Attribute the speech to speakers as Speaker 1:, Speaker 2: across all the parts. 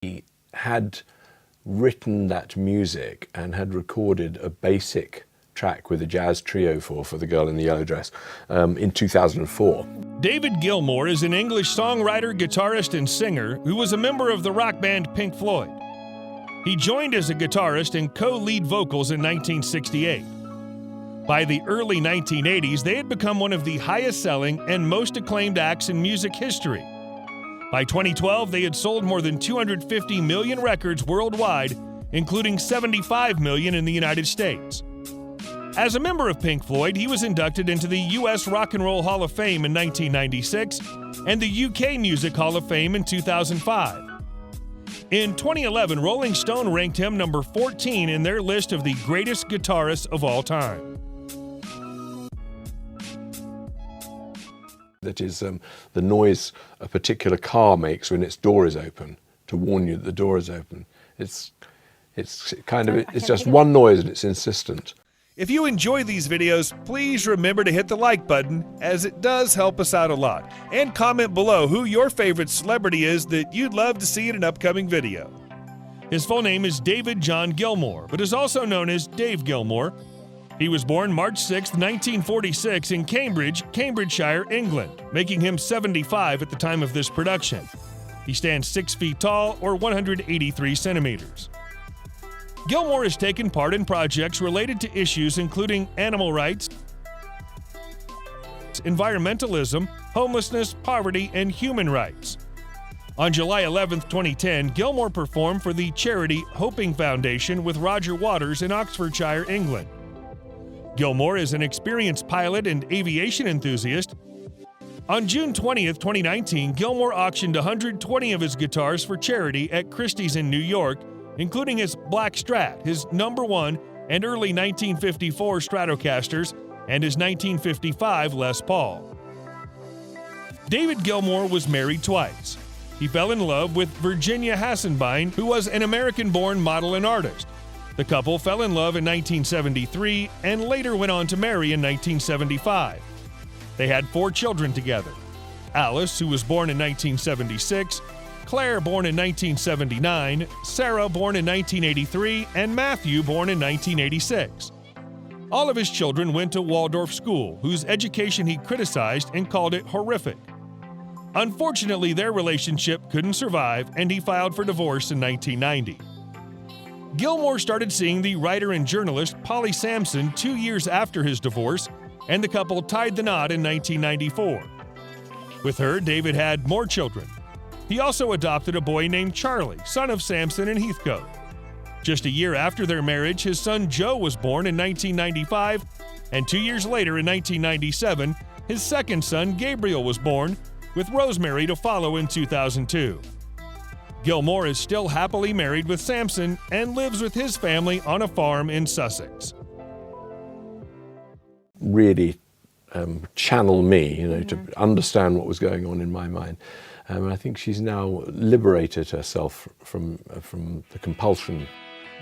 Speaker 1: He had written that music and had recorded a basic track with a jazz trio for The Girl in the Yellow Dress in 2004.
Speaker 2: David Gilmour is an English songwriter, guitarist, and singer who was a member of the rock band Pink Floyd. He joined as a guitarist and co-lead vocals in 1968. By the early 1980s, they had become one of the highest-selling and most acclaimed acts in music history. By 2012, they had sold more than 250 million records worldwide, including 75 million in the United States. As a member of Pink Floyd, he was inducted into the U.S. Rock and Roll Hall of Fame in 1996 and the U.K. Music Hall of Fame in 2005. In 2011, Rolling Stone ranked him number 14 in their list of the greatest guitarists of all time.
Speaker 1: That is the noise a particular car makes when its door is open, to warn you that the door is open. It's just one noise and it's insistent.
Speaker 2: If you enjoy these videos, please remember to hit the like button, as it does help us out a lot. And comment below who your favorite celebrity is that you'd love to see in an upcoming video. His full name is David John Gilmour, but is also known as Dave Gilmour. He was born March 6, 1946 in Cambridge, Cambridgeshire, England, making him 75 at the time of this production. He stands 6 feet tall, or 183 centimeters. Gilmour has taken part in projects related to issues including animal rights, environmentalism, homelessness, poverty, and human rights. On July 11, 2010, Gilmour performed for the charity Hoping Foundation with Roger Waters in Oxfordshire, England. Gilmour is an experienced pilot and aviation enthusiast. On June 20, 2019, Gilmour auctioned 120 of his guitars for charity at Christie's in New York, including his Black Strat, his #1 and early 1954 Stratocasters, and his 1955 Les Paul. David Gilmour was married twice. He fell in love with Virginia Hassenbein, who was an American-born model and artist. The couple fell in love in 1973 and later went on to marry in 1975. They had 4 children together: Alice, who was born in 1976, Claire, born in 1979, Sarah, born in 1983, and Matthew, born in 1986. All of his children went to Waldorf School, whose education he criticized and called it horrific. Unfortunately, their relationship couldn't survive, and he filed for divorce in 1990. Gilmour started seeing the writer and journalist Polly Sampson 2 years after his divorce, and the couple tied the knot in 1994. With her, David had more children. He also adopted a boy named Charlie, son of Sampson and Heathcote. Just a year after their marriage, his son Joe was born in 1995, and 2 years later, in 1997, his second son Gabriel was born, with Rosemary to follow in 2002. Gilmour is still happily married with Sampson and lives with his family on a farm in Sussex.
Speaker 1: Really channel me, to understand what was going on in my mind. I think she's now liberated herself from the compulsion.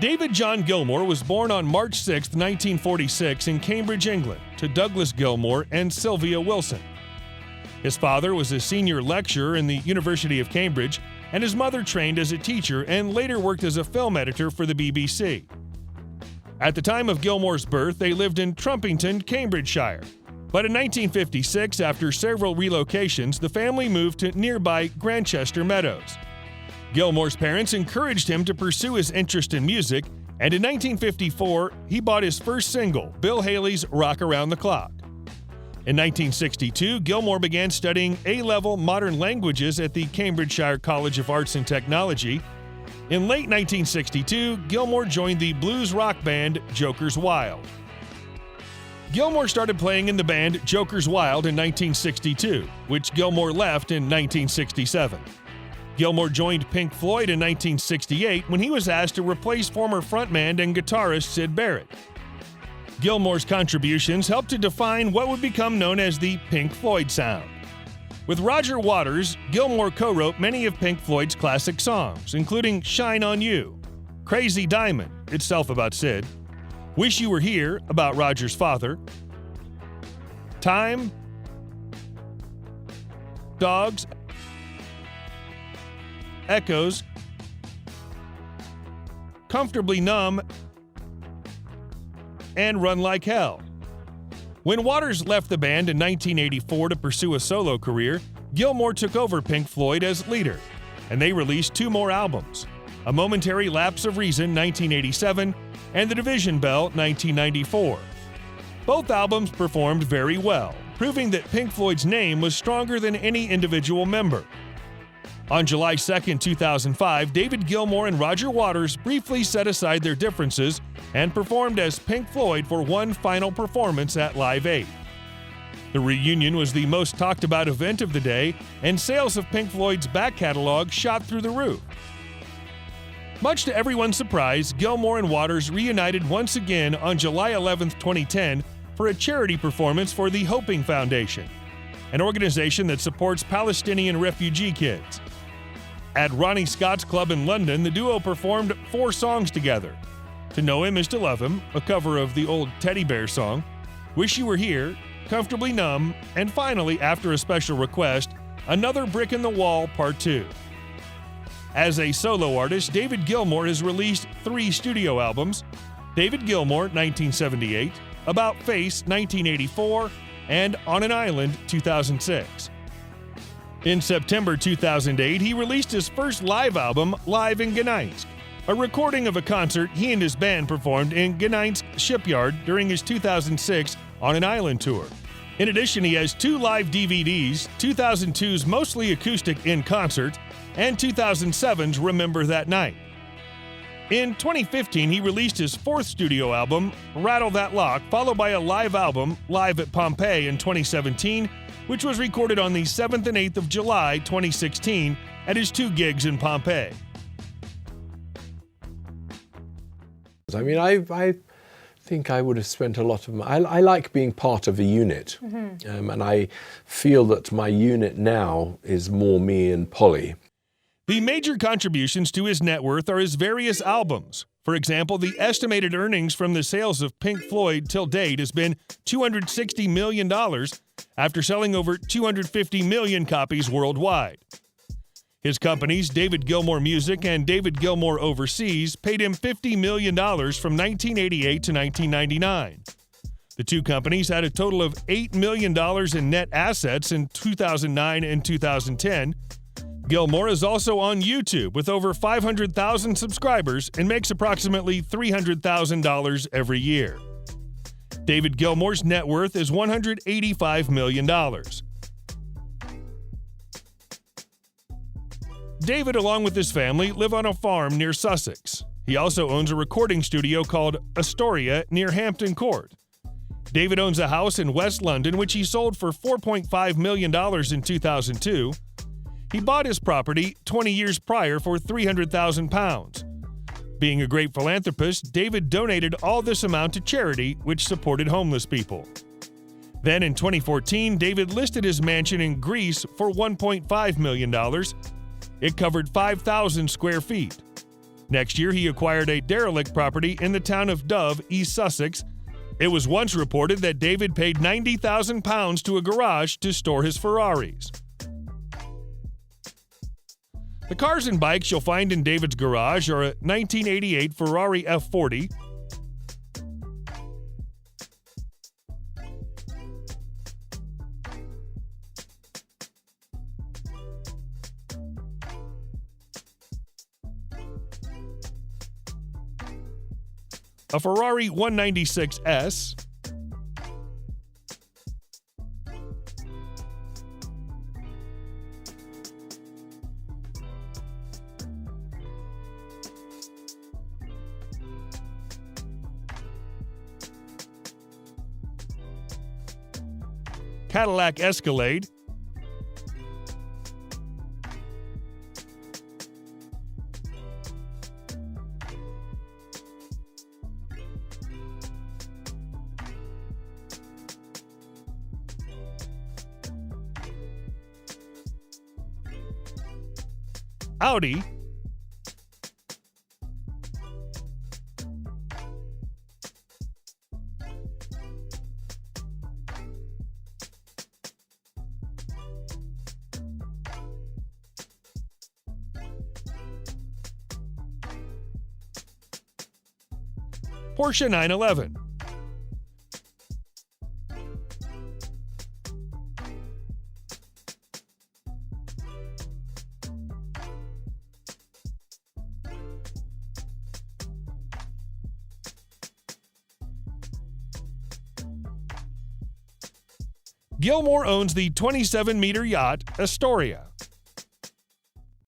Speaker 2: David John Gilmour was born on March 6, 1946 in Cambridge, England, to Douglas Gilmour and Sylvia Wilson. His father was a senior lecturer in the University of Cambridge, and his mother trained as a teacher and later worked as a film editor for the BBC. At the time of Gilmour's birth, they lived in Trumpington, Cambridgeshire. But in 1956, after several relocations, the family moved to nearby Grantchester Meadows. Gilmour's parents encouraged him to pursue his interest in music, and in 1954, he bought his first single, Bill Haley's Rock Around the Clock. In 1962, Gilmour began studying A-level modern languages at the Cambridgeshire College of Arts and Technology. In late 1962, Gilmour joined the blues rock band Joker's Wild. Gilmour started playing in the band Joker's Wild in 1962, which Gilmour left in 1967. Gilmour joined Pink Floyd in 1968 when he was asked to replace former frontman and guitarist Syd Barrett. Gilmour's contributions helped to define what would become known as the Pink Floyd sound. With Roger Waters, Gilmour co-wrote many of Pink Floyd's classic songs, including Shine on You, Crazy Diamond, itself about Syd, Wish You Were Here, about Roger's father, Time, Dogs, Echoes, Comfortably Numb, and Run Like Hell. When Waters left the band in 1984 to pursue a solo career, Gilmour took over Pink Floyd as leader, and they released 2 more albums, A Momentary Lapse of Reason 1987 and The Division Bell 1994. Both albums performed very well, proving that Pink Floyd's name was stronger than any individual member. On July 2, 2005, David Gilmour and Roger Waters briefly set aside their differences and performed as Pink Floyd for one final performance at Live 8. The reunion was the most talked about event of the day, and sales of Pink Floyd's back catalog shot through the roof. Much to everyone's surprise, Gilmour and Waters reunited once again on July 11, 2010 for a charity performance for the Hoping Foundation, an organization that supports Palestinian refugee kids. At Ronnie Scott's Club in London, the duo performed 4 songs together: To Know Him Is to Love Him, a cover of the old Teddy Bear song, Wish You Were Here, Comfortably Numb, and finally, after a special request, Another Brick in the Wall Part 2. As a solo artist, David Gilmour has released 3 studio albums: David Gilmour, 1978, About Face, 1984, and On an Island, 2006. In September 2008, he released his first live album, Live in Gdańsk, a recording of a concert he and his band performed in Gdańsk shipyard during his 2006 On an Island tour. In addition, he has 2 live DVDs, 2002's Mostly Acoustic in Concert and 2007's Remember That Night. In 2015, he released his 4th studio album, Rattle That Lock, followed by a live album, Live at Pompeii, in 2017, which was recorded on the 7th and 8th of July 2016 at his 2 gigs in Pompeii.
Speaker 1: I mean, I think I would have spent a lot of I like being part of a unit, and I feel that my unit now is more me and Polly.
Speaker 2: The major contributions to his net worth are his various albums. For example, the estimated earnings from the sales of Pink Floyd till date has been $260 million after selling over 250 million copies worldwide. His companies, David Gilmour Music and David Gilmour Overseas, paid him $50 million from 1988 to 1999. The 2 companies had a total of $8 million in net assets in 2009 and 2010. Gilmour is also on YouTube with over 500,000 subscribers and makes approximately $300,000 every year. David Gilmour's net worth is $185 million. David, along with his family, live on a farm near Sussex. He also owns a recording studio called Astoria near Hampton Court. David owns a house in West London, which he sold for $4.5 million in 2002. He bought his property 20 years prior for £300,000. Being a great philanthropist, David donated all this amount to charity, which supported homeless people. Then in 2014, David listed his mansion in Greece for $1.5 million. It covered 5,000 square feet. Next year, he acquired a derelict property in the town of Dove, East Sussex. It was once reported that David paid £90,000 to a garage to store his Ferraris. The cars and bikes you'll find in David's garage are a 1988 Ferrari F40, a Ferrari 196S, Cadillac Escalade, Audi, Porsche 911. Gilmour owns the 27-meter yacht Astoria.